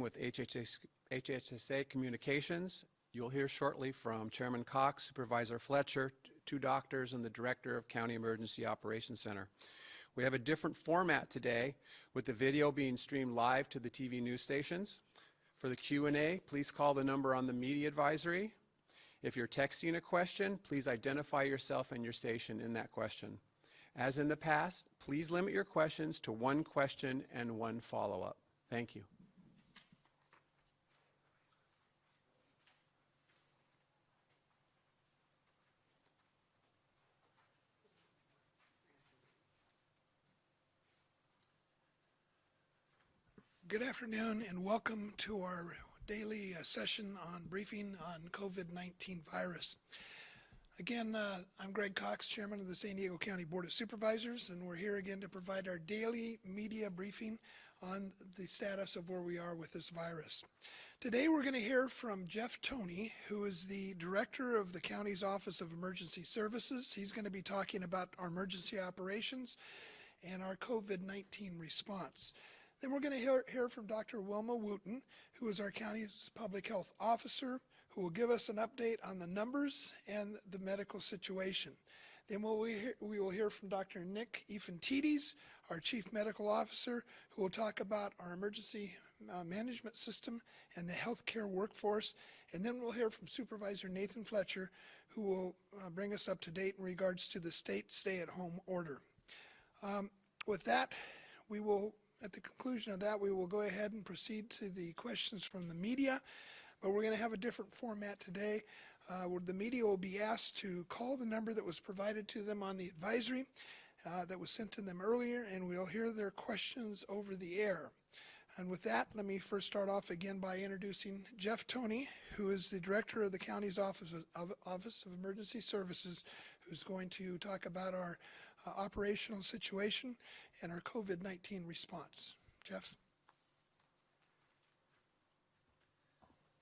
with HHSA Communications. You'll hear shortly from Chairman Cox, Supervisor Fletcher, two doctors, and the Director of County Emergency Operations Center. We have a different format today, with the video being streamed live to the TV news stations. For the Q&A, please call the number on the media advisory. If you're texting a question, please identify yourself and your station in that question. As in the past, please limit your questions to one question and one follow-up. Thank you. Good afternoon and welcome to our daily session on briefing on COVID-19 virus. Again, I'm Greg Cox, Chairman of the San Diego County Board of Supervisors, and we're here again to provide our daily media briefing on the status of where we are with this virus. Today we're going to hear from Jeff Toney, who is the Director of the county's Office of Emergency Services. He's going to be talking about our emergency operations and our COVID-19 response. Then we're going to hear from Dr. Wilma Wooten, who is our county's public health officer, who will give us an update on the numbers and the medical situation. Then we will hear from Dr. Nick Ifantidis, our chief medical officer, who will talk about our emergency management system and the healthcare workforce. And then we'll hear from Supervisor Nathan Fletcher, who will bring us up to date in regards to the state stay-at-home order. With that, at the conclusion of that, we will go ahead and proceed to the questions from the media, but we're going to have a different format today where the media will be asked to call the number that was provided to them on the advisory that was sent to them earlier, and we'll hear their questions over the air. And with that, let me first start off again by introducing Jeff Toney, who is the Director of the county's Office of Emergency Services, who's going to talk about our operational situation and our COVID-19 response. Jeff?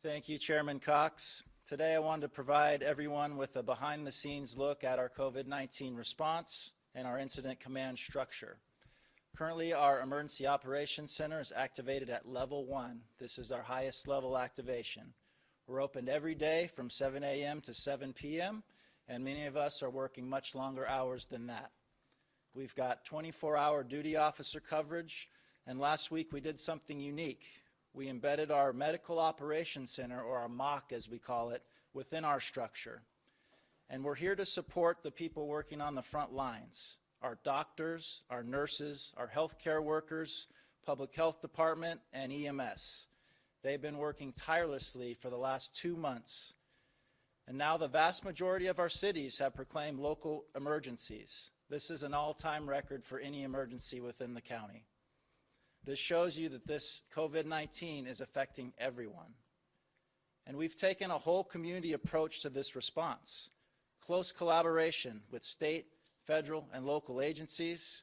Thank you, Chairman Cox. Today I wanted to provide everyone with a behind-the-scenes look at our COVID-19 response and our incident command structure. Currently, our Emergency Operations Center is activated at level 1. This is our highest level activation. We're open every day from 7 a.m. to 7 p.m., and many of us are working much longer hours than that. We've got 24-hour duty officer coverage, and last week we did something unique. We embedded our Medical Operations Center, or our MOC as we call it, within our structure. And we're here to support the people working on the front lines, our doctors, our nurses, our healthcare workers, public health department, and EMS. They've been working tirelessly for the last 2 months. And now the vast majority of our cities have proclaimed local emergencies. This is an all-time record for any emergency within the county. This shows you that this COVID-19 is affecting everyone. And we've taken a whole community approach to this response. Close collaboration with state, federal, and local agencies,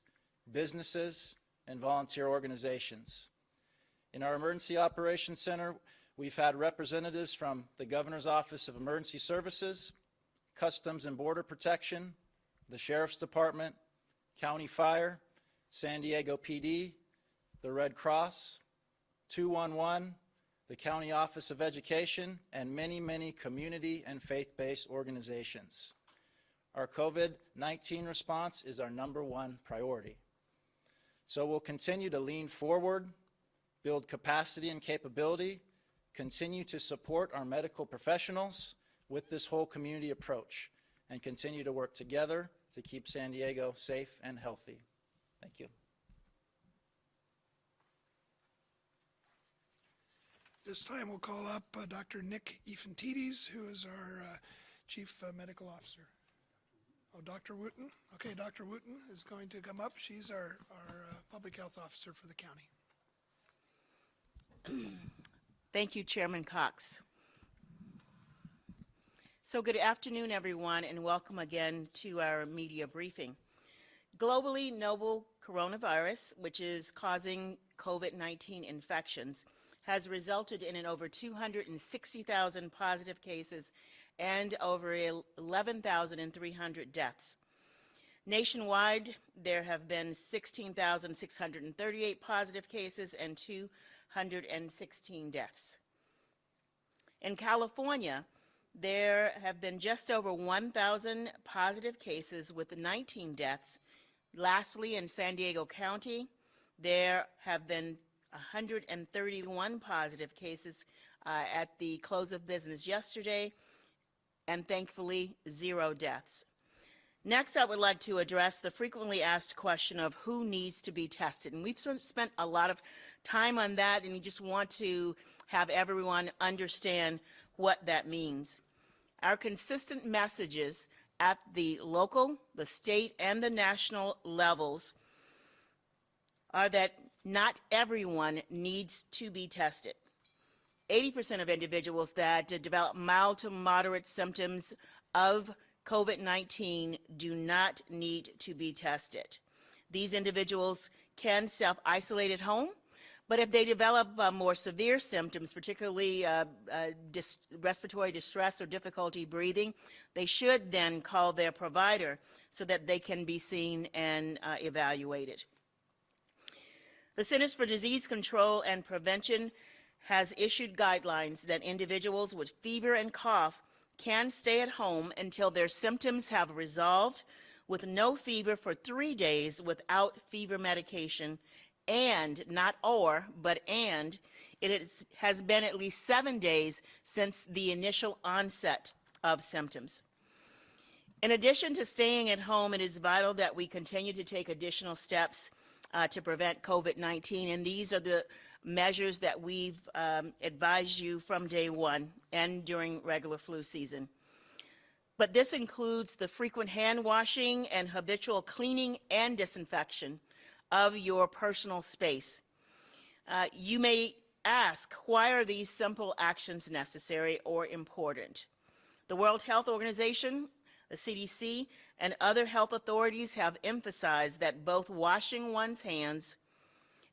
businesses, and volunteer organizations. In our Emergency Operations Center, we've had representatives from the Governor's Office of Emergency Services, Customs and Border Protection, the Sheriff's Department, County Fire, San Diego PD, the Red Cross, 211, the County Office of Education, and many, many community and faith-based organizations. Our COVID-19 response is our #1 priority. So we'll continue to lean forward, build capacity and capability, continue to support our medical professionals with this whole community approach, and continue to work together to keep San Diego safe and healthy. Thank you. This time we'll call up Dr. Nick Ifantidis, who is our Chief Medical Officer. Oh, Dr. Wooten? Okay, Dr. Wooten is going to come up. She's our Public Health Officer for the county. Thank you, Chairman Cox. So good afternoon, everyone, and welcome again to our media briefing. Globally, novel coronavirus, which is causing COVID-19 infections, has resulted in an over 260,000 positive cases and over 11,300 deaths. Nationwide, there have been 16,638 positive cases and 116 deaths. In California, there have been just over 1,000 positive cases with 19 deaths. Lastly, in San Diego County, there have been 131 positive cases at the close of business yesterday, and thankfully, 0 deaths. Next, I would like to address the frequently asked question of who needs to be tested. And we've spent a lot of time on that, and we just want to have everyone understand what that means. Our consistent messages at the local, the state, and the national levels are that not everyone needs to be tested. 80% of individuals that develop mild to moderate symptoms of COVID-19 do not need to be tested. These individuals can self-isolate at home, but if they develop more severe symptoms, particularly respiratory distress or difficulty breathing, they should then call their provider so that they can be seen and evaluated. The Centers for Disease Control and Prevention has issued guidelines that individuals with fever and cough can stay at home until their symptoms have resolved with no fever for 3 days without fever medication, and not or, but and it has been at least 7 days since the initial onset of symptoms. In addition to staying at home, it is vital that we continue to take additional steps to prevent COVID-19, and these are the measures that we've advised you from day one and during regular flu season. But this includes the frequent hand washing and habitual cleaning and disinfection of your personal space. You may ask, why are these simple actions necessary or important? The World Health Organization, the CDC, and other health authorities have emphasized that both washing one's hands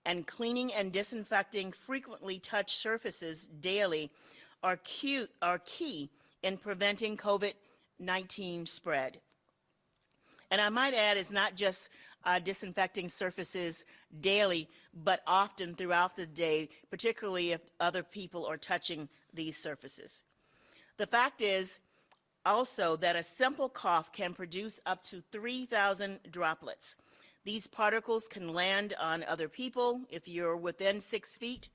and cleaning and disinfecting frequently touched surfaces daily are key in preventing COVID-19 spread. And I might add, it's not just disinfecting surfaces daily, but often throughout the day, particularly if other people are touching these surfaces. The fact is also that a simple cough can produce up to 3,000 droplets. These particles can land on other people if you're within 6 feet.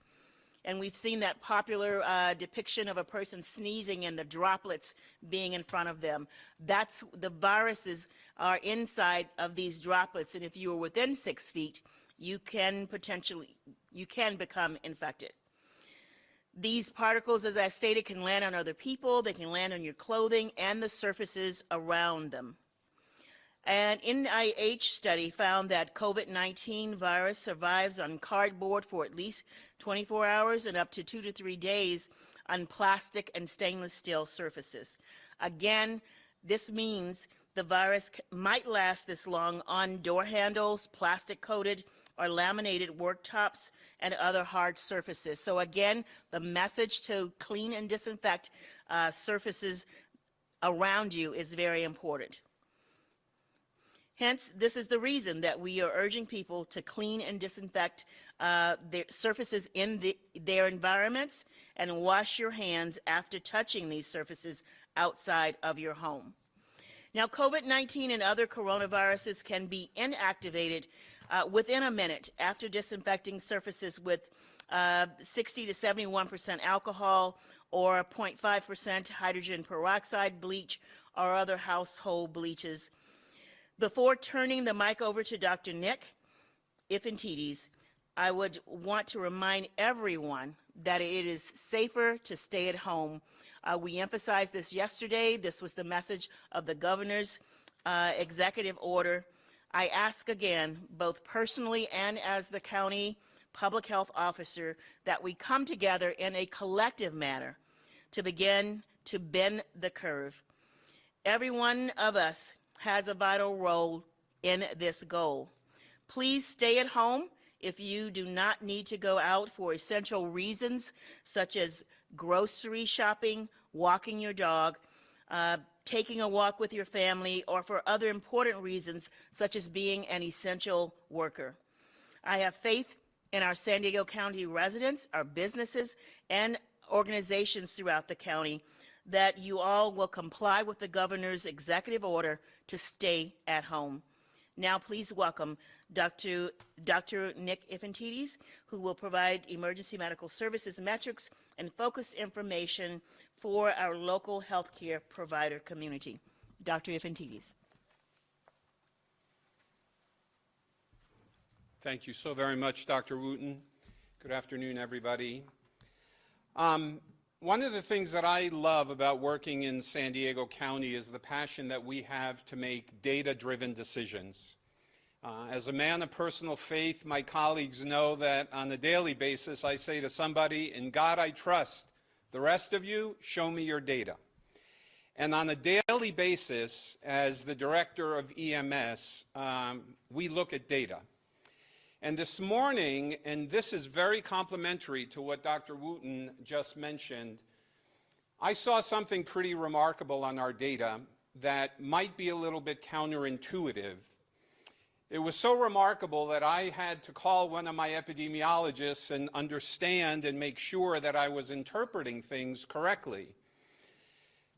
And we've seen that popular depiction of a person sneezing and the droplets being in front of them. That's the viruses are inside of these droplets, and if you are within 6 feet, you can become infected. These particles, as I stated, can land on other people, they can land on your clothing and the surfaces around them. An NIH study found that COVID-19 virus survives on cardboard for at least 24 hours and up to 2 to 3 days on plastic and stainless steel surfaces. Again, this means the virus might last this long on door handles, plastic-coated or laminated worktops, and other hard surfaces. So again, the message to clean and disinfect surfaces around you is very important. Hence, this is the reason that we are urging people to clean and disinfect their surfaces in their environments and wash your hands after touching these surfaces outside of your home. Now, COVID-19 and other coronaviruses can be inactivated within a minute after disinfecting surfaces with 60 to 71% alcohol or 0.5% hydrogen peroxide bleach or other household bleaches. Before turning the mic over to Dr. Nick Ifantidis, I would want to remind everyone that it is safer to stay at home. We emphasized this yesterday. This was the message of the governor's executive order. I ask again, both personally and as the county public health officer, that we come together in a collective manner to begin to bend the curve. Every one of us has a vital role in this goal. Please stay at home if you do not need to go out for essential reasons such as grocery shopping, walking your dog, taking a walk with your family, or for other important reasons such as being an essential worker. I have faith and our San Diego County residents, our businesses, and organizations throughout the county that you all will comply with the governor's executive order to stay at home. Now, please welcome Dr. Nick Ifantidis, who will provide emergency medical services metrics and focused information for our local healthcare provider community. Dr. Ifantidis. Thank you so very much, Dr. Wooten. Good afternoon, everybody. One of the things that I love about working in San Diego County is the passion that we have to make data-driven decisions. As a man of personal faith, my colleagues know that on a daily basis, I say to somebody, "In God I trust. The rest of you, show me your data." And on a daily basis, as the director of EMS, we look at data. And this morning, and this is very complimentary to what Dr. Wooten just mentioned, I saw something pretty remarkable on our data that might be a little bit counterintuitive. It was so remarkable that I had to call one of my epidemiologists and understand and make sure that I was interpreting things correctly.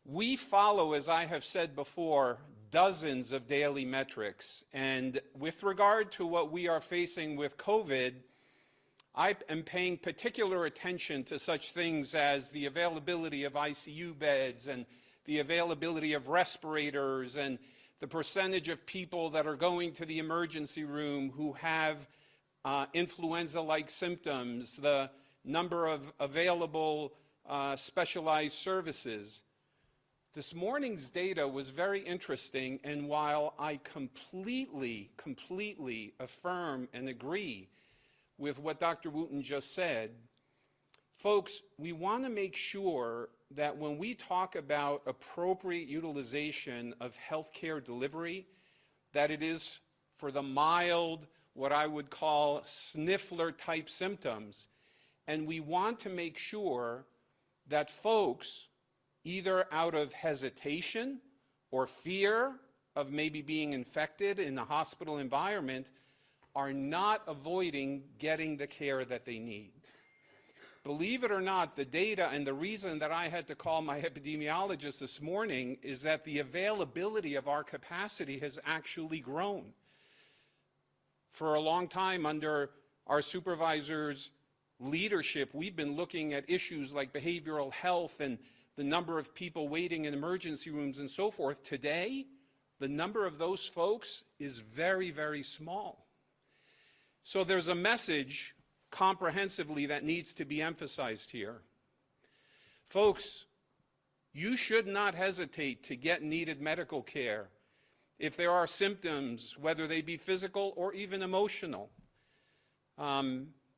We follow, as I have said before, dozens of daily metrics. And with regard to what we are facing with COVID, I am paying particular attention to such things as the availability of ICU beds and the availability of respirators and the percentage of people that are going to the emergency room who have influenza-like symptoms, the number of available specialized services. This morning's data was very interesting, and while I completely affirm and agree with what Dr. Wooten just said, folks, we want to make sure that when we talk about appropriate utilization of healthcare delivery, that it is for the mild, what I would call sniffler-type symptoms, and we want to make sure that folks, either out of hesitation or fear of maybe being infected in the hospital environment, are not avoiding getting the care that they need. Believe it or not, the data, and the reason that I had to call my epidemiologist this morning, is that the availability of our capacity has actually grown. For a long time, under our supervisor's leadership, we've been looking at issues like behavioral health and the number of people waiting in emergency rooms and so forth. Today, the number of those folks is very small. So there's a message comprehensively that needs to be emphasized here. Folks, you should not hesitate to get needed medical care if there are symptoms, whether they be physical or even emotional.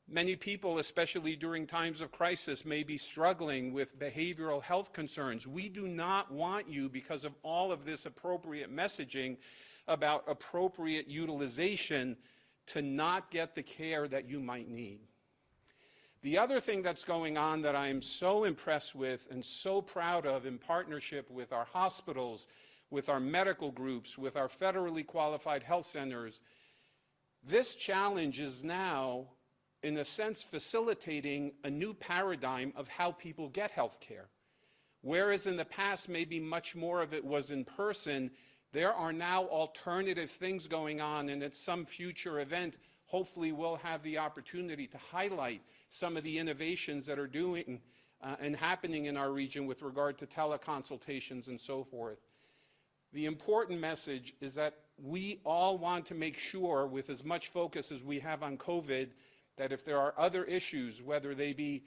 Many people, especially during times of crisis, may be struggling with behavioral health concerns. We do not want you, because of all of this appropriate messaging about appropriate utilization, to not get the care that you might need. The other thing that's going on that I'm so impressed with and so proud of, in partnership with our hospitals, with our medical groups, with our federally qualified health centers, this challenge is now, in a sense, facilitating a new paradigm of how people get health care. Whereas in the past, maybe much more of it was in person, there are now alternative things going on, and at some future event, hopefully we'll have the opportunity to highlight some of the innovations that are doing and happening in our region with regard to teleconsultations and so forth. The important message is that we all want to make sure, with as much focus as we have on COVID, that if there are other issues, whether they be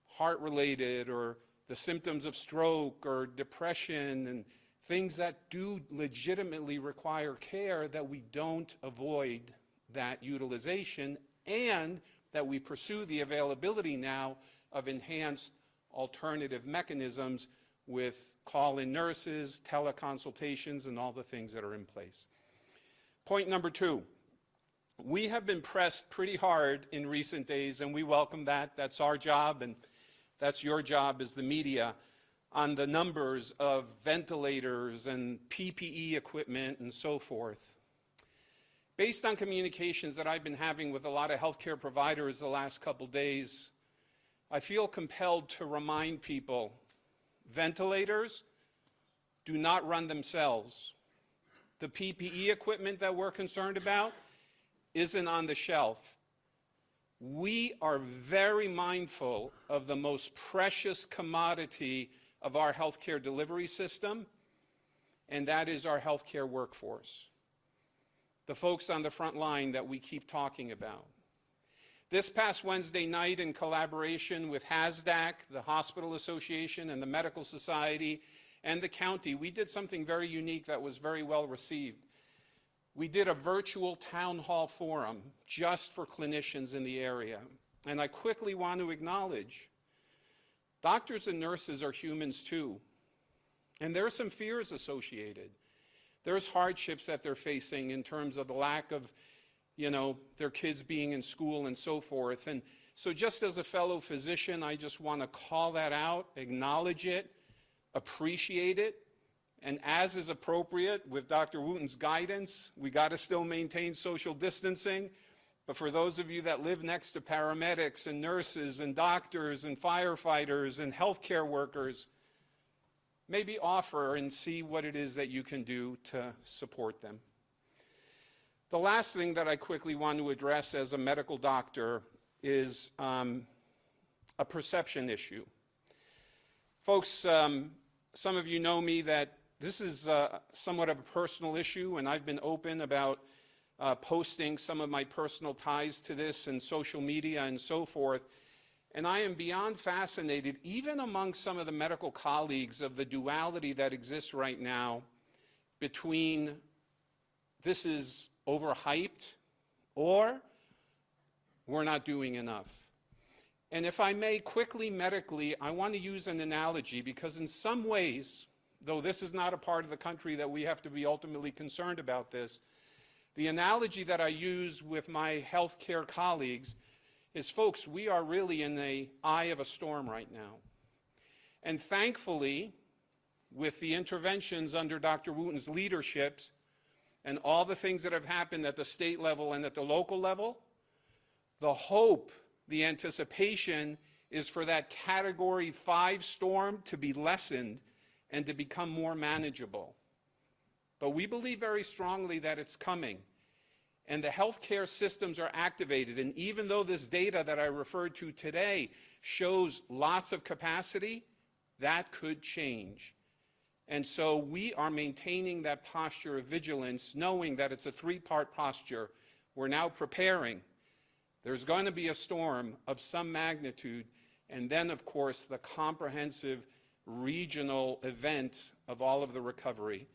heart-related or the symptoms of stroke or depression and things that do legitimately require care, that we don't avoid that utilization, and that we pursue the availability now of enhanced alternative mechanisms with call-in nurses, teleconsultations, and all the things that are in place. Point number 2. We have been pressed pretty hard in recent days, and we welcome that. That's our job, and that's your job as the media, on the numbers of ventilators and PPE equipment and so forth. Based on communications that I've been having with a lot of healthcare providers the last couple days, I feel compelled to remind people, ventilators do not run themselves. The PPE equipment that we're concerned about isn't on the shelf. We are very mindful of the most precious commodity of our healthcare delivery system, and that is our healthcare workforce, the folks on the front line that we keep talking about. This past Wednesday night, in collaboration with HASDAC, the Hospital Association, and the Medical Society, and the county, we did something very unique that was very well received. We did a virtual town hall forum just for clinicians in the area. And I quickly want to acknowledge, doctors and nurses are humans too. And there are some fears associated. There's hardships that they're facing in terms of the lack of, their kids being in school and so forth. And so just as a fellow physician, I just want to call that out, acknowledge it, appreciate it, and as is appropriate with Dr. Wooten's guidance, we got to still maintain social distancing. But for those of you that live next to paramedics and nurses and doctors and firefighters and healthcare workers, maybe offer and see what it is that you can do to support them. The last thing that I quickly want to address as a medical doctor is a perception issue. Folks, some of you know me that this is somewhat of a personal issue, and I've been open about posting some of my personal ties to this in social media and so forth. And I am beyond fascinated, even among some of the medical colleagues, of the duality that exists right now between this is overhyped or we're not doing enough. And if I may quickly medically, I want to use an analogy because in some ways, though this is not a part of the country that we have to be ultimately concerned about this, the analogy that I use with my healthcare colleagues is, folks, we are really in the eye of a storm right now. And thankfully, with the interventions under Dr. Wooten's leadership and all the things that have happened at the state level and at the local level, the hope, the anticipation is for that Category 5 storm to be lessened and to become more manageable. But we believe very strongly that it's coming. And the healthcare systems are activated. And even though this data that I referred to today shows lots of capacity, that could change. And so we are maintaining that posture of vigilance, knowing that it's a three-part posture. We're now preparing. There's going to be a storm of some magnitude, and then, of course, the comprehensive regional event of all of the recovery.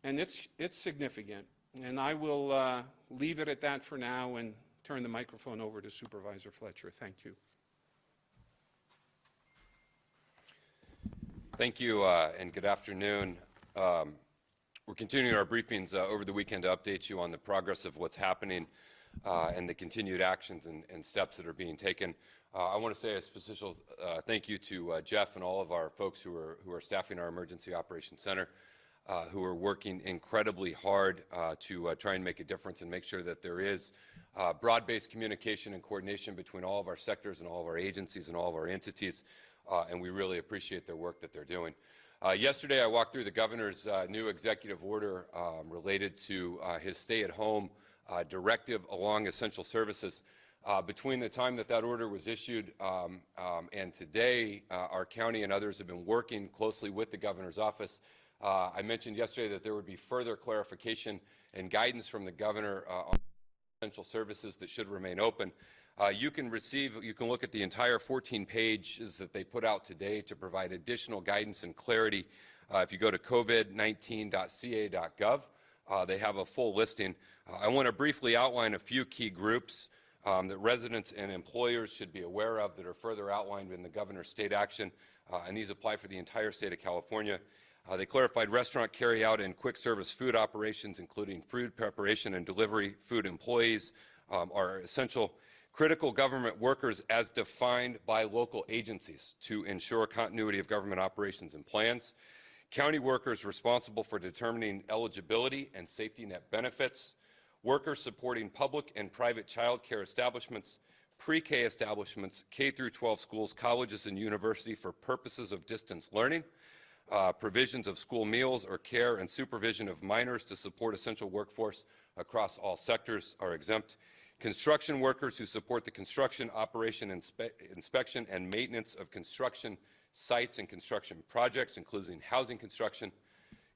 And it's significant. And I will leave it at that for now and turn the microphone over to Supervisor Fletcher. Thank you. Thank you, and good afternoon. We're continuing our briefings over the weekend to update you on the progress of what's happening and the continued actions and steps that are being taken. I want to say a special thank you to Jeff and all of our folks who are staffing our Emergency Operations Center, who are working incredibly hard to try and make a difference and make sure that there is broad-based communication and coordination between all of our sectors and all of our agencies and all of our entities, and we really appreciate their work that they're doing. Yesterday, I walked through the governor's new executive order related to his stay-at-home directive along essential services. Between the time that order was issued and today, our county and others have been working closely with the governor's office. I mentioned yesterday that there would be further clarification and guidance from the governor on essential services that should remain open. You can look at the entire 14 pages that they put out today to provide additional guidance and clarity. If you go to covid19.ca.gov, they have a full listing. I want to briefly outline a few key groups that residents and employers should be aware of that are further outlined in the governor's state action, and these apply for the entire state of California. They clarified restaurant carry-out and quick service food operations, including food preparation and delivery food employees, are essential critical government workers as defined by local agencies to ensure continuity of government operations and plans. County workers responsible for determining eligibility and safety net benefits. workers supporting public and private child care establishments, pre-K establishments, K through 12 schools, colleges, and university for purposes of distance learning, provisions of school meals or care and supervision of minors to support essential workforce across all sectors are exempt. Construction workers who support the construction, operation, inspection, and maintenance of construction sites and construction projects, including housing construction.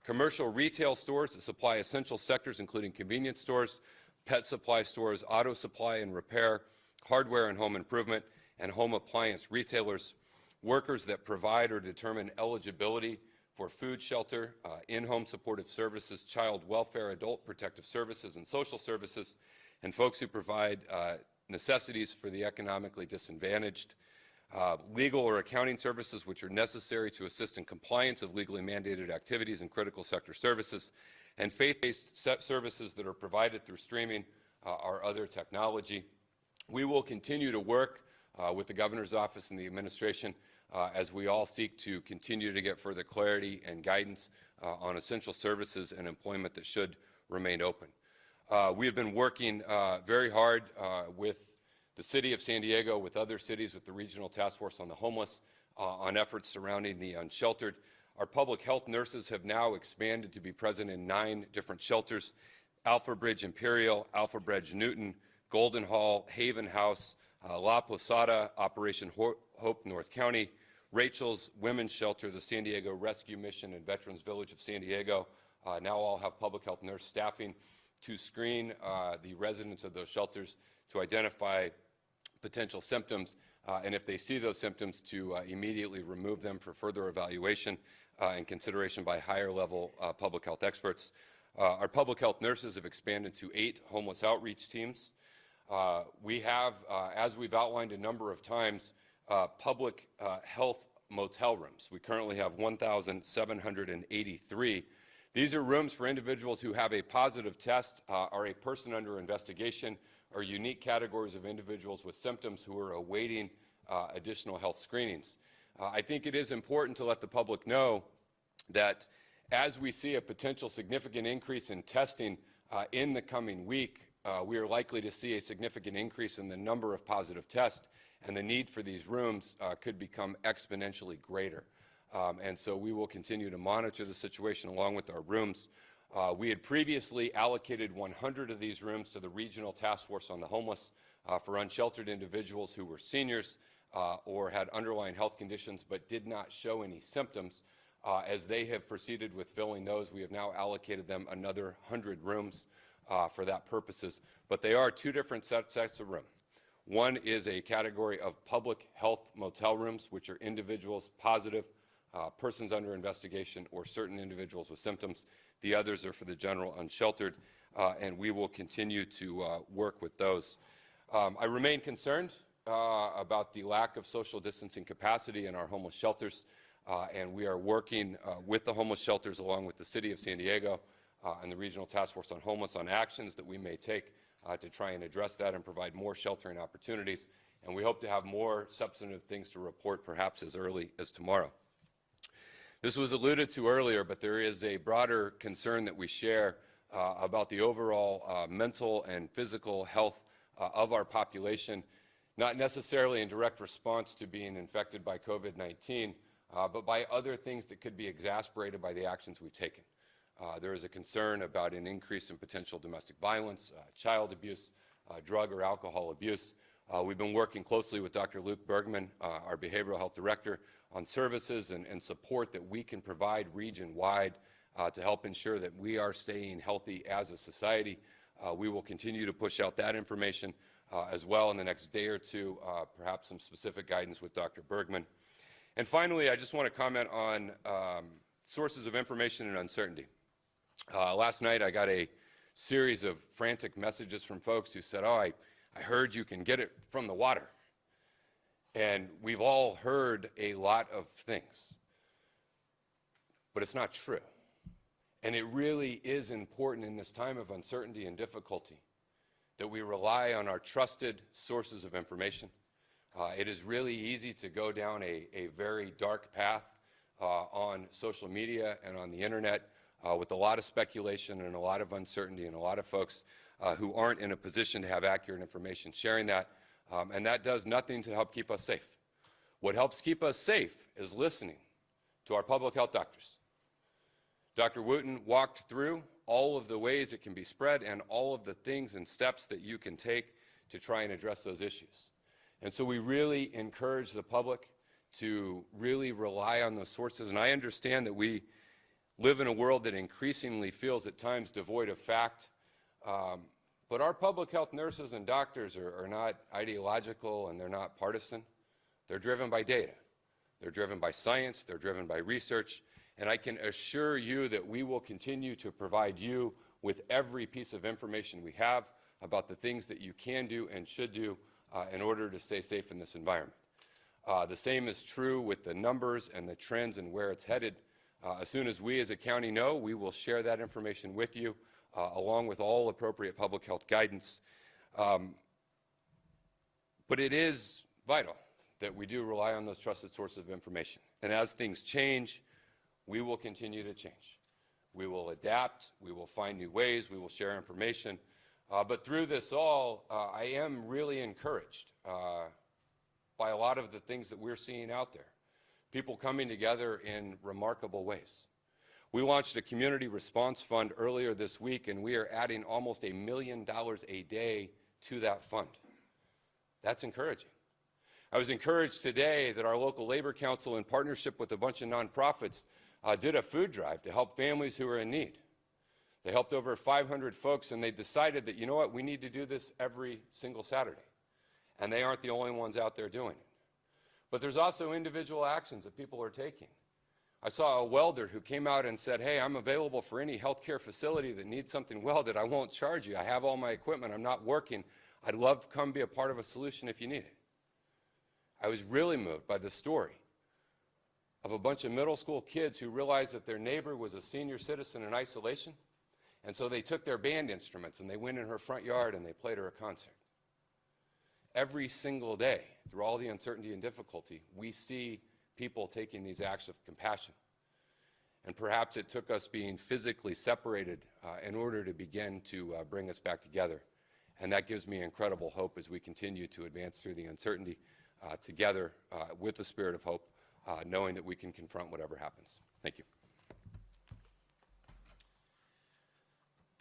Commercial retail stores that supply essential sectors, including convenience stores, pet supply stores, auto supply and repair, hardware and home improvement, and home appliance retailers. Workers that provide or determine eligibility for food, shelter, in-home supportive services, child welfare, adult protective services, and social services, and folks who provide necessities for the economically disadvantaged, legal or accounting services which are necessary to assist in compliance of legally mandated activities and critical sector services, and faith-based services that are provided through streaming or other technology. We will continue to work with the Governor's Office and the administration as we all seek to continue to get further clarity and guidance on essential services and employment that should remain open. We have been working very hard with the City of San Diego, with other cities, with the Regional Task Force on the Homeless, on efforts surrounding the unsheltered. Our public health nurses have now expanded to be present in 9 different shelters: Alpha Bridge Imperial, Alpha Bridge Newton, Golden Hall, Haven House, La Posada, Operation Hope North County, Rachel's Women's Shelter, the San Diego Rescue Mission, and Veterans Village of San Diego. Now all have public health nurse staffing to screen the residents of those shelters to identify potential symptoms, and if they see those symptoms, to immediately remove them for further evaluation and consideration by higher level public health experts. Our public health nurses have expanded to 8 homeless outreach teams. We have, as we've outlined a number of times, public health motel rooms. We currently have 1,783. These are rooms for individuals who have a positive test, are a person under investigation, or unique categories of individuals with symptoms who are awaiting additional health screenings. I think it is important to let the public know that as we see a potential significant increase in testing in the coming week, we are likely to see a significant increase in the number of positive tests, and the need for these rooms could become exponentially greater. And so we will continue to monitor the situation along with our rooms. We had previously allocated 100 of these rooms to the Regional Task Force on the Homeless for unsheltered individuals who were seniors or had underlying health conditions but did not show any symptoms. As they have proceeded with filling those, we have now allocated them another 100 rooms for that purposes. But they are 2 different sets of room. One is a category of public health motel rooms, which are individuals positive, persons under investigation, or certain individuals with symptoms. The others are for the general unsheltered, and we will continue to work with those. I remain concerned about the lack of social distancing capacity in our homeless shelters, and we are working with the homeless shelters along with the City of San Diego and the Regional Task Force on Homeless on actions that we may take to try and address that and provide more sheltering opportunities. And we hope to have more substantive things to report perhaps as early as tomorrow. This was alluded to earlier, but there is a broader concern that we share about the overall mental and physical health of our population, not necessarily in direct response to being infected by COVID-19, but by other things that could be exacerbated by the actions we've taken. There is a concern about an increase in potential domestic violence, child abuse, drug or alcohol abuse. We've been working closely with Dr. Luke Bergman, our behavioral health director, on services and support that we can provide region-wide to help ensure that we are staying healthy as a society. We will continue to push out that information as well in the next day or two, perhaps some specific guidance with Dr. Bergman. And finally, I just want to comment on sources of information and uncertainty. Last night, I got a series of frantic messages from folks who said, "Oh, I heard you can get it from the water." And we've all heard a lot of things, but it's not true. And it really is important in this time of uncertainty and difficulty that we rely on our trusted sources of information. It is really easy to go down a very dark path on social media and on the internet with a lot of speculation and a lot of uncertainty and a lot of folks who aren't in a position to have accurate information sharing that, and that does nothing to help keep us safe. What helps keep us safe is listening to our public health doctors. Dr. Wooten walked through all of the ways it can be spread and all of the things and steps that you can take to try and address those issues. And so we really encourage the public to really rely on those sources. And I understand that we live in a world that increasingly feels at times devoid of fact. But our public health nurses and doctors are not ideological and they're not partisan. They're driven by data. They're driven by science. They're driven by research. And I can assure you that we will continue to provide you with every piece of information we have about the things that you can do and should do in order to stay safe in this environment. The same is true with the numbers and the trends and where it's headed. As soon as we as a county know, we will share that information with you, along with all appropriate public health guidance. But it is vital that we do rely on those trusted sources of information. And as things change, we will continue to change. We will adapt, we will find new ways, we will share information. But through this all, I am really encouraged by a lot of the things that we're seeing out there. People coming together in remarkable ways. We launched a community response fund earlier this week, and we are adding almost $1 million a day to that fund. That's encouraging. I was encouraged today that our local labor council, in partnership with a bunch of nonprofits, did a food drive to help families who are in need. They helped over 500 folks, and they decided that, you know what, we need to do this every single Saturday. And they aren't the only ones out there doing it. But there's also individual actions that people are taking. I saw a welder who came out and said, hey, I'm available for any healthcare facility that needs something welded. I won't charge you. I have all my equipment. I'm not working. I'd love to come be a part of a solution if you need it. I was really moved by the story of a bunch of middle school kids who realized that their neighbor was a senior citizen in isolation. And so they took their band instruments and they went in her front yard and they played her a concert. Every single day, through all the uncertainty and difficulty, we see people taking these acts of compassion. And perhaps it took us being physically separated in order to begin to bring us back together. And that gives me incredible hope as we continue to advance through the uncertainty together with the spirit of hope, knowing that we can confront whatever happens. Thank you.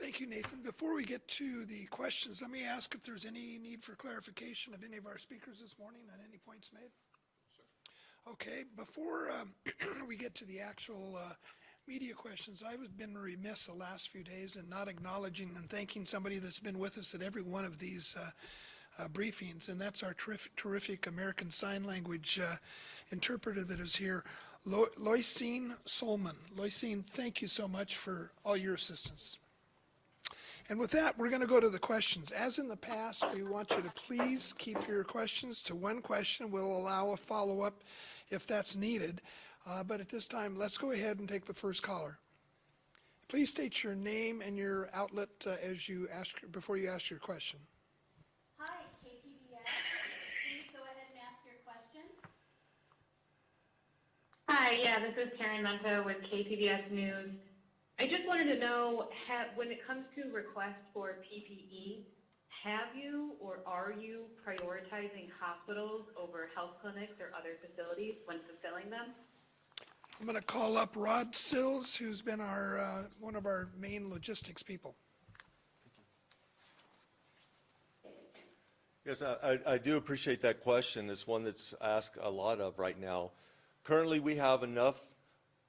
Thank you, Nathan. Before we get to the questions, let me ask if there's any need for clarification of any of our speakers this morning on any points made. Okay, before we get to the actual media questions, I've been remiss the last few days in not acknowledging and thanking somebody that's been with us at every one of these briefings, and that's our terrific American Sign Language interpreter that is here, Loisine Solman. Loisine, thank you so much for all your assistance. And with that, we're going to go to the questions. As in the past, we want you to please keep your questions to one question. We'll allow a follow-up if that's needed. But at this time, let's go ahead and take the first caller. Please state your name and your outlet before you ask your question. Hi, KPBS. Please go ahead and ask your question. Hi, yeah, this is Taryn Mento with KPBS News. I just wanted to know, when it comes to requests for PPE, have you or are you prioritizing hospitals over health clinics or other facilities when fulfilling them? I'm going to call up Rod Sills, who's been one of our main logistics people. Yes, I do appreciate that question. It's one that's asked a lot of right now. Currently, we have enough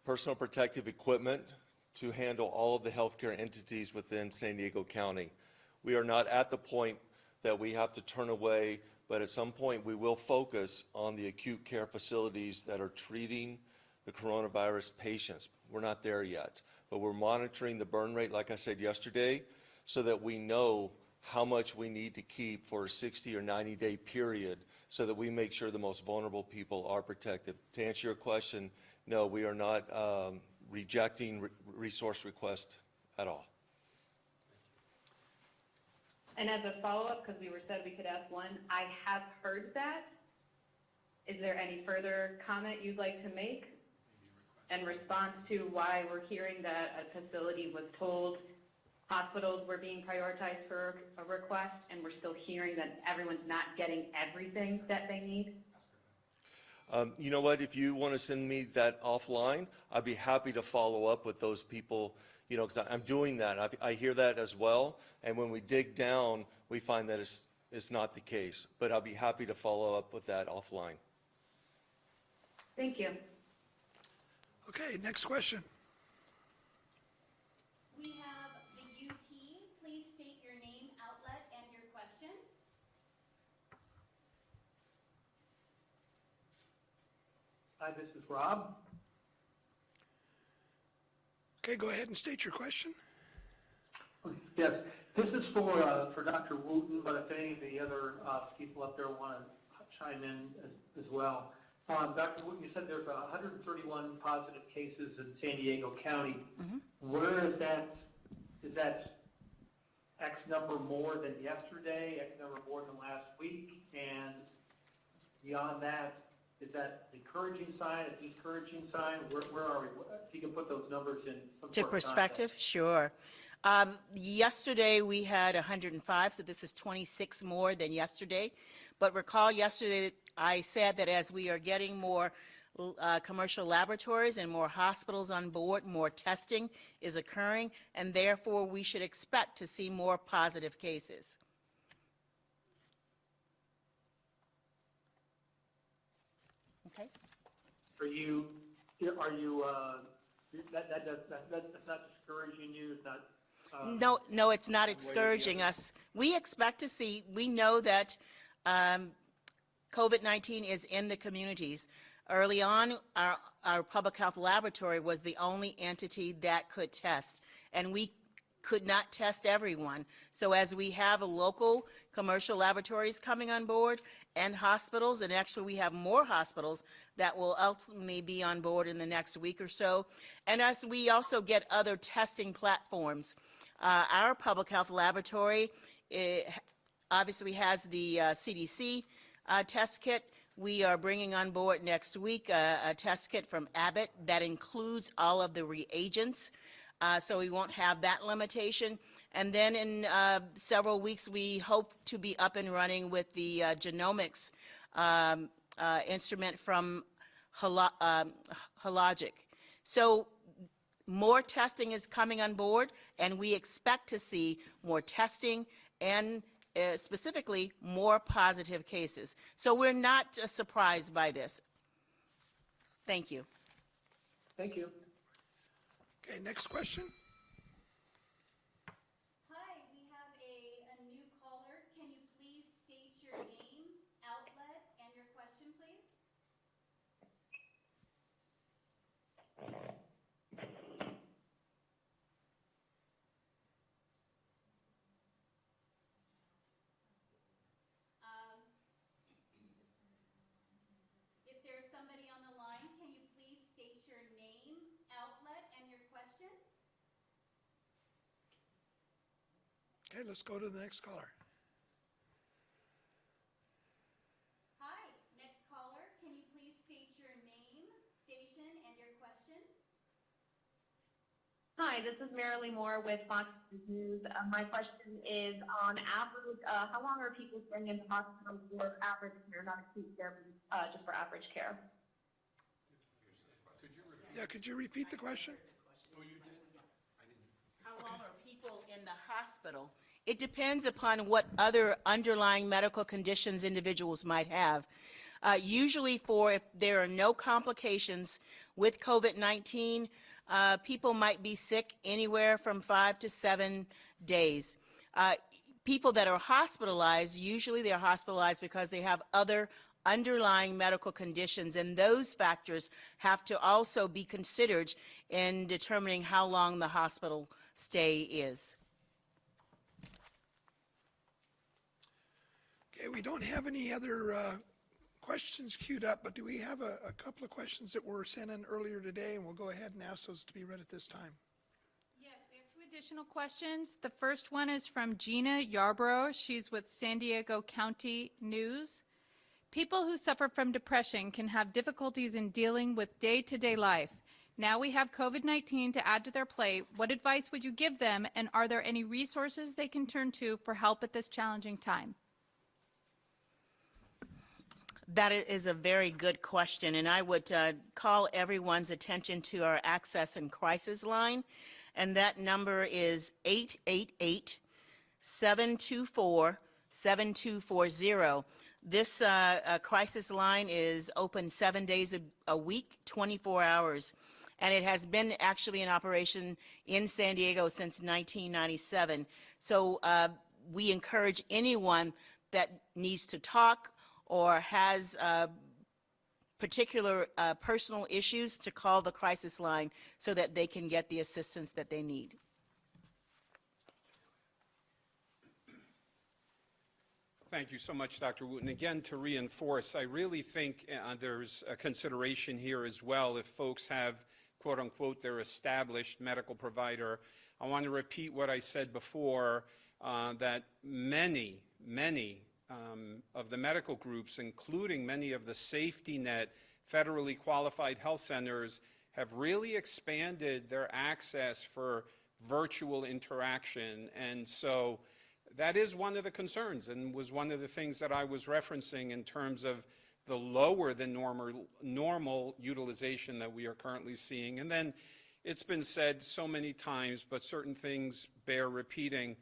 personal protective equipment to handle all of the healthcare entities within San Diego County. We are not at the point that we have to turn away, but at some point we will focus on the acute care facilities that are treating the coronavirus patients. We're not there yet, but we're monitoring the burn rate, like I said yesterday, so that we know how much we need to keep for a 60 or 90-day period so that we make sure the most vulnerable people are protected. To answer your question, no, we are not rejecting resource requests at all. And as a follow-up, because we were said we could ask one, I have heard that. Is there any further comment you'd like to make in response to why we're hearing that a facility was told hospitals were being prioritized for a request, and we're still hearing that everyone's not getting everything that they need? You know what, if you want to send me that offline, I'd be happy to follow up with those people, you know, because I'm doing that. I hear that as well, and when we dig down, we find that it's not the case. But I'll be happy to follow up with that offline. Thank you. Okay, next question. We have the U team. Please state your name, outlet, and your question. Hi, this is Rob. Okay, go ahead and state your question. Yes, this is for Dr. Wooten, but if any of the other people up there want to chime in as well. Dr. Wooten, you said there's 131 positive cases in San Diego County. Where is that? Is that X number more than yesterday, X number more than last week? And beyond that, is that an encouraging sign, a discouraging sign? Where are we? If you can put those numbers in some To sort of perspective, sure. Yesterday, we had 105, so this is 26 more than yesterday. But recall yesterday, I said that as we are getting more commercial laboratories and more hospitals on board, more testing is occurring, and therefore we should expect to see more positive cases. Okay. That's not discouraging you, it's not, No, it's not discouraging us. We expect to see, we know that COVID-19 is in the communities. Early on, our public health laboratory was the only entity that could test, and we could not test everyone. So as we have local commercial laboratories coming on board and hospitals, and actually we have more hospitals that will ultimately be on board in the next week or so, and as we also get other testing platforms. Our public health laboratory obviously has the CDC test kit. We are bringing on board next week a test kit from Abbott that includes all of the reagents, so we won't have that limitation. And then in several weeks, we hope to be up and running with the genomics instrument from Hologic. So more testing is coming on board, and we expect to see more testing and specifically more positive cases. So we're not surprised by this. Thank you. thank you. Okay, next question. Hi, we have a new caller. Can you please state your name, outlet, and your question, please? If there's somebody on the line, can you please state your name, outlet, and your question? Okay, let's go to the next caller. Hi, next caller, can you please state your name, station, and your question? Hi, this is Marilee Moore with Fox News. My question is, on average, how long are people staying in the hospital for average care, not acute care, just for average care? Yeah, could you repeat the question? How long are people in the hospital? It depends upon what other underlying medical conditions individuals might have. Usually if there are no complications with COVID-19, people might be sick anywhere from 5 to 7 days. People that are hospitalized, usually they're hospitalized because they have other underlying medical conditions, and those factors have to also be considered in determining how long the hospital stay is. Okay, we don't have any other questions queued up, but do we have a couple of questions that were sent in earlier today, and we'll go ahead and ask those to be read at this time. Yes, we have 2 additional questions. The first one is from Gina Yarborough. She's with San Diego County News. People who suffer from depression can have difficulties in dealing with day-to-day life. Now we have COVID-19 to add to their plate. What advice would you give them, and are there any resources they can turn to for help at this challenging time? That is a very good question, and I would call everyone's attention to our Access and Crisis line, and that number is 888-724-7240. This crisis line is open 7 days a week, 24 hours, and it has been actually in operation in San Diego since 1997. So we encourage anyone that needs to talk or has particular personal issues to call the crisis line so that they can get the assistance that they need. Thank you so much, Dr. Wooten. Again, to reinforce, I really think there's a consideration here as well if folks have, quote unquote, their established medical provider. I want to repeat what I said before, that many of the medical groups, including many of the safety net federally qualified health centers, have really expanded their access for virtual interaction. And so that is one of the concerns and was one of the things that I was referencing in terms of the lower than normal utilization that we are currently seeing. And then it's been said so many times, but certain things bear repeating.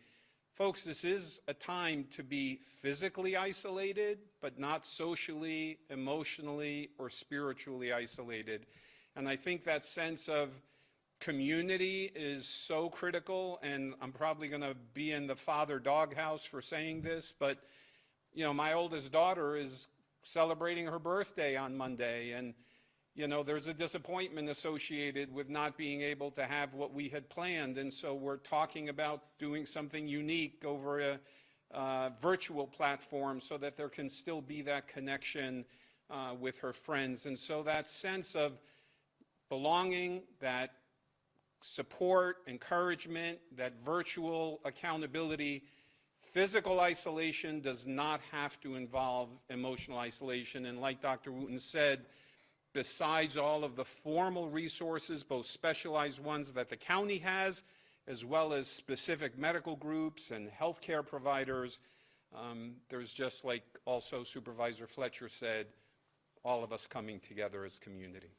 Folks, this is a time to be physically isolated, but not socially, emotionally, or spiritually isolated. And I think that sense of community is so critical, and I'm probably going to be in the father doghouse for saying this, but you know, my oldest daughter is celebrating her birthday on Monday, and you know, there's a disappointment associated with not being able to have what we had planned, and so we're talking about doing something unique over a virtual platform so that there can still be that connection with her friends. And so that sense of belonging, that support, encouragement, that virtual accountability. Physical isolation does not have to involve emotional isolation. And like Dr. Wooten said, besides all of the formal resources, both specialized ones that the county has, as well as specific medical groups and healthcare providers, there's just, like also Supervisor Fletcher said, all of us coming together as community.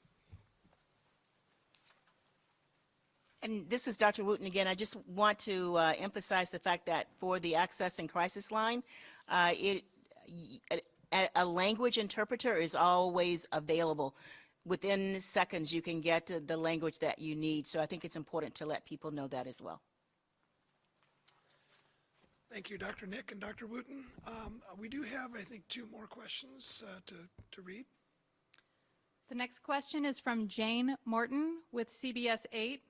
And this is Dr. Wooten again. I just want to emphasize the fact that for the Access and Crisis line, a language interpreter is always available. Within seconds, you can get the language that you need. So I think it's important to let people know that as well. Thank you, Dr. Nick and Dr. Wooten. We do have, I think, 2 more questions to read. The next question is from Jane Morton with CBS 8.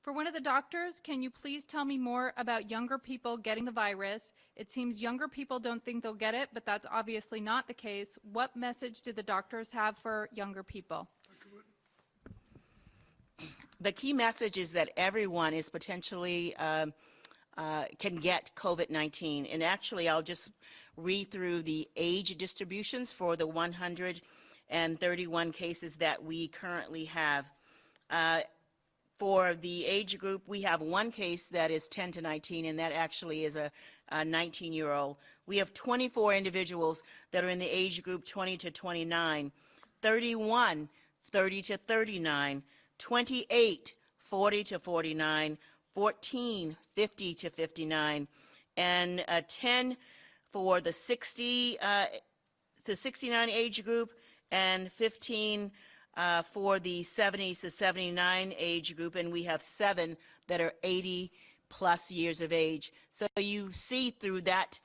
For one of the doctors, can you please tell me more about younger people getting the virus? It seems younger people don't think they'll get it, but that's obviously not the case. What message do the doctors have for younger people? The key message is that everyone is potentially can get COVID-19. And actually, I'll just read through the age distributions for the 131 cases that we currently have. For the age group, we have 1 case that is 10 to 19, and that actually is a 19-year-old. We have 24 individuals that are in the age group 20 to 29, 31 30 to 39, 28 40 to 49, 14 50 to 59, and 10 for the 60 to 69 age group, and 15 for the 70s to 79 age group, and we have 7 that are 80 plus years of age. So you see through that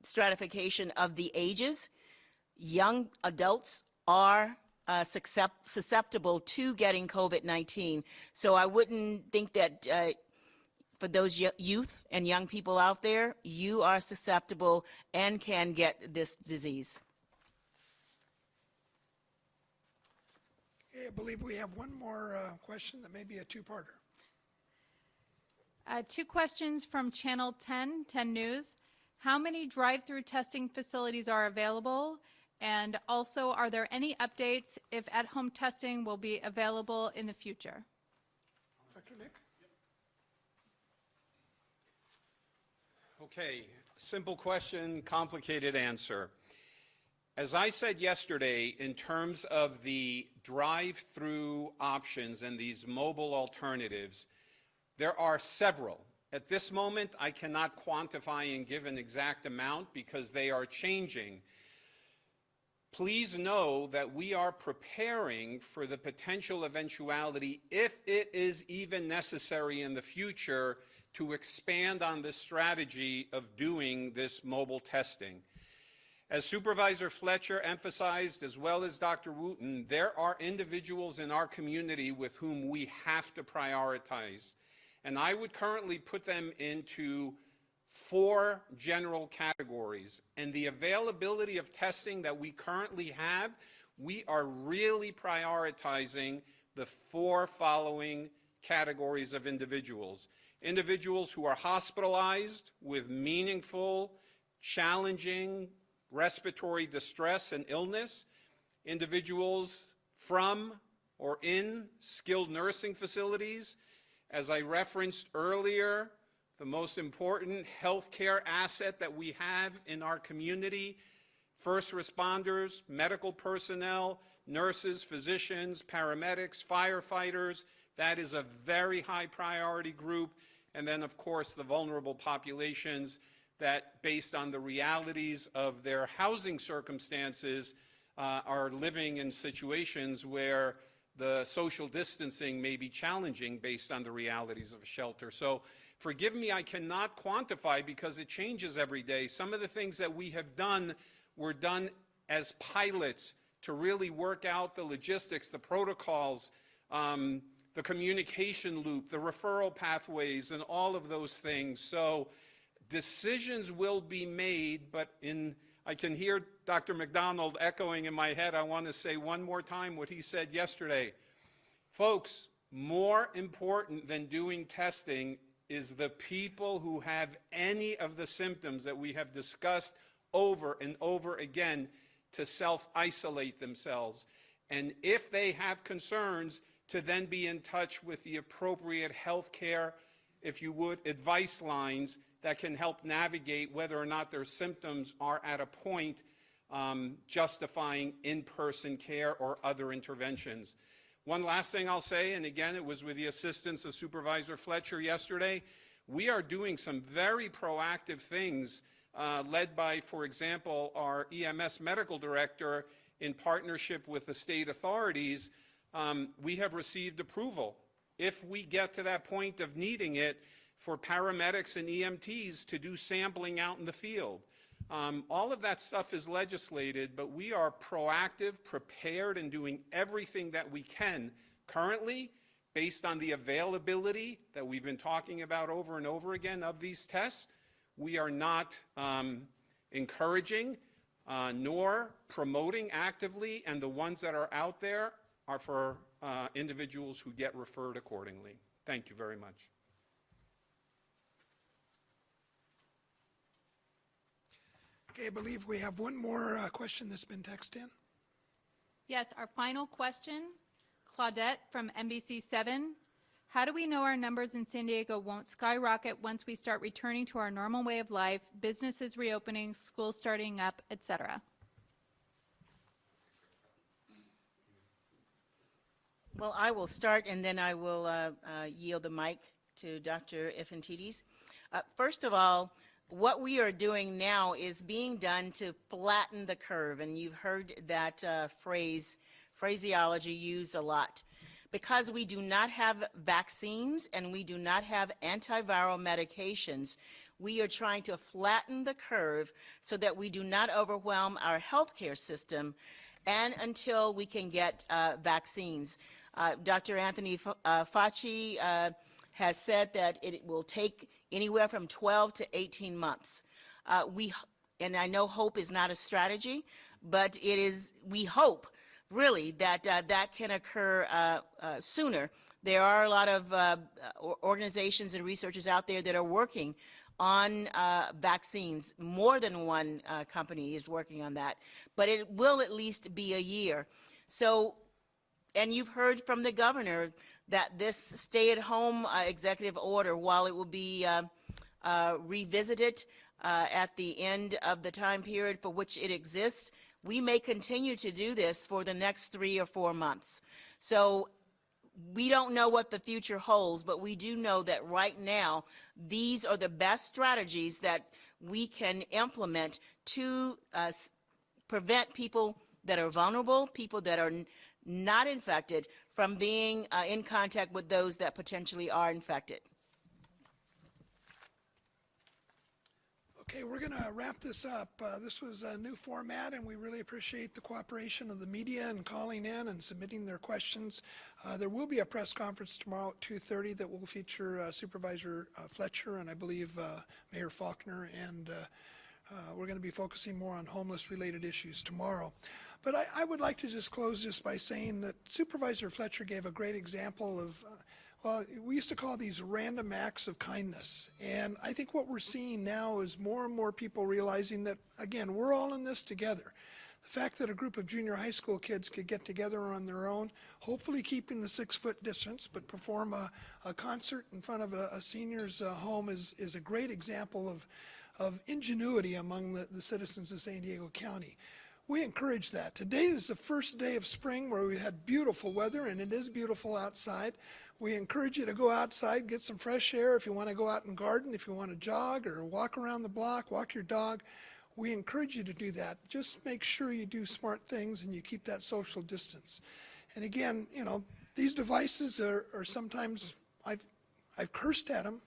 stratification of the ages, young adults are susceptible to getting COVID-19. So I wouldn't think that for those youth and young people out there, you are susceptible and can get this disease. Okay, I believe we have one more question that may be a 2-parter. 2 questions from Channel 10 News. How many drive-through testing facilities are available? And also, are there any updates if at-home testing will be available in the future? Dr. Nick? Okay, simple question, complicated answer. As I said yesterday, in terms of the drive-through options and these mobile alternatives, there are several. At this moment, I cannot quantify and give an exact amount because they are changing. Please know that we are preparing for the potential eventuality, if it is even necessary in the future, to expand on this strategy of doing this mobile testing. As Supervisor Fletcher emphasized, as well as Dr. Wooten, there are individuals in our community with whom we have to prioritize. And I would currently put them into 4 general categories. And the availability of testing that we currently have, we are really prioritizing the 4 following categories of individuals. Individuals who are hospitalized with meaningful, challenging respiratory distress and illness, individuals from or in skilled nursing facilities. As I referenced earlier, the most important healthcare asset that we have in our community, first responders, medical personnel, nurses, physicians, paramedics, firefighters. That is a very high priority group. And then, of course, the vulnerable populations that, based on the realities of their housing circumstances, are living in situations where the social distancing may be challenging based on the realities of a shelter. So forgive me, I cannot quantify because it changes every day. Some of the things that we have done were done as pilots to really work out the logistics, the protocols, the communication loop, the referral pathways, and all of those things. So decisions will be made, but I can hear Dr. McDonald echoing in my head. I want to say one more time what he said yesterday. Folks, more important than doing testing is the people who have any of the symptoms that we have discussed over and over again to self-isolate themselves. And if they have concerns, to then be in touch with the appropriate health care, if you would, advice lines that can help navigate whether or not their symptoms are at a point justifying in-person care or other interventions. One last thing I'll say, and again, it was with the assistance of Supervisor Fletcher yesterday, we are doing some very proactive things led by, for example, our EMS medical director in partnership with the state authorities. We have received approval, if we get to that point of needing it, for paramedics and EMTs to do sampling out in the field. All of that stuff is legislated, but we are proactive, prepared, and doing everything that we can currently based on the availability that we've been talking about over and over again of these tests. We are not encouraging nor promoting actively, and the ones that are out there are for individuals who get referred accordingly. Thank you very much. Okay, I believe we have one more question that's been texted in. Yes, our final question, Claudette from NBC7. How do we know our numbers in San Diego won't skyrocket once we start returning to our normal way of life, businesses reopening, schools starting up, etc.? Well, I will start, and then I will yield the mic to Dr. Ifantidis. First of all, what we are doing now is being done to flatten the curve, and you've heard that phraseology used a lot. Because we do not have vaccines and we do not have antiviral medications, we are trying to flatten the curve so that we do not overwhelm our healthcare system and until we can get vaccines. Dr. Anthony Fauci has said that it will take anywhere from 12 to 18 months. And I know hope is not a strategy, but it is, we hope really that that can occur sooner. There are a lot of organizations and researchers out there that are working on vaccines. More than one company is working on that, but it will at least be a year. So, and you've heard from the governor that this stay-at-home executive order, while it will be revisited at the end of the time period for which it exists, we may continue to do this for the next 3 or 4 months. So we don't know what the future holds, but we do know that right now, these are the best strategies that we can implement to prevent people that are vulnerable, people that are not infected, from being in contact with those that potentially are infected. Okay, we're going to wrap this up. This was a new format, and we really appreciate the cooperation of the media and calling in and submitting their questions. There will be a press conference tomorrow at 2:30 that will feature Supervisor Fletcher and I believe Mayor Faulkner, and we're going to be focusing more on homeless-related issues tomorrow. But I would like to just close just by saying that Supervisor Fletcher gave a great example of well, we used to call these random acts of kindness. And I think what we're seeing now is more and more people realizing that, again, we're all in this together. The fact that a group of junior high school kids could get together on their own, hopefully keeping the 6-foot distance, but perform a concert in front of a senior's home is a great example of ingenuity among the citizens of San Diego County. We encourage that. Today is the first day of spring where we had beautiful weather, and it is beautiful outside. We encourage you to go outside, get some fresh air. If you want to go out and garden, if you want to jog or walk around the block, walk your dog, we encourage you to do that. Just make sure you do smart things and you keep that social distance. And again, you know, these devices are sometimes, I've cursed at them.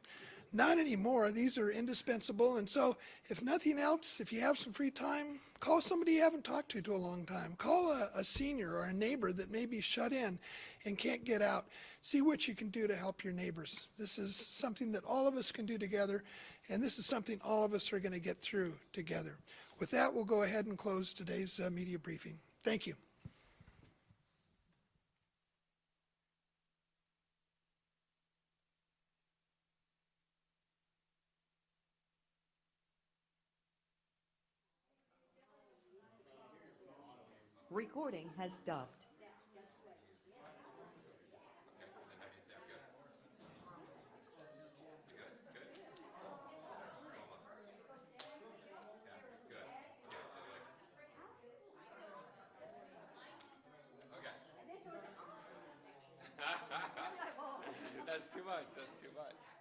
Not anymore. These are indispensable. And so if nothing else, if you have some free time, call somebody you haven't talked to a long time. Call a senior or a neighbor that may be shut in and can't get out. See what you can do to help your neighbors. This is something that all of us can do together, and this is something all of us are going to get through together. With that, we'll go ahead and close today's media briefing. Thank you. Recording has stopped. That's too much. That's too much.